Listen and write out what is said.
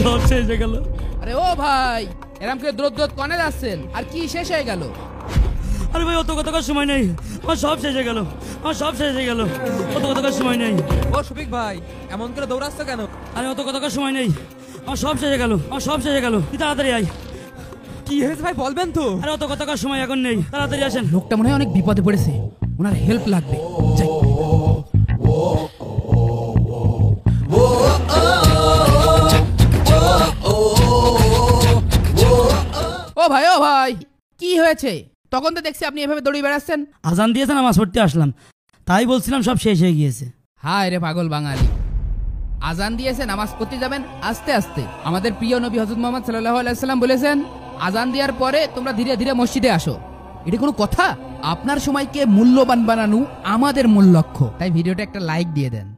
সব শেষ হয়ে গেল। আরে ও ভাই, এরকম করে দ্রুত দ্রুত কনে যাচ্ছেন? আর কি শেষ হয়ে গেল? আরে ভাই অত কথা করার সময় নেই, আমার সব শেষ হয়ে গেল, আমার সব শেষ হয়ে গেল, অত কথা করার সময় নেই। ও শফিক ভাই, এমন করে দৌড়াচ্ছ কেন? আরে অত কথা করার সময় নেই, আমার সব শেষ হয়ে গেল, আমার সব শেষ হয়ে গেল, তুই তাড়াতাড়ি আয়। কি হয়েছে ভাই বলবেন তো? আরে অত কথা করার সময় এখন নেই, তাড়াতাড়ি আসেন। লোকটা মনে হয় অনেক বিপদে পড়েছে, ওনার হেল্প লাগবে। যাই। ও ভাই, ও ভাই, কি হয়েছে? তখন তো দেখছি আপনি এভাবে দৌড়ে বেড়াচ্ছেন। আজান দিয়েছেন, নামাজ পড়তে আসলাম, তাই বলছিলাম সব শেষ হয়ে গিয়েছে। হায় রে পাগল বাঙালি, আজান দিয়েছে নামাজ পড়তে যাবেন আস্তে আস্তে। আমাদের প্রিয় নবী হযরত মুহাম্মদ সাল্লাল্লাহু আলাইহি ওয়াসাল্লাম বলেছেন, আজান দেওয়ার পরে তোমরা ধীরে ধীরে মসজিদে আসো। এটা কোনো কথা? আপনার সময়কে মূল্যবান বানানো আমাদের মূল লক্ষ্য, তাই ভিডিওটা একটা লাইক দিয়ে দেন।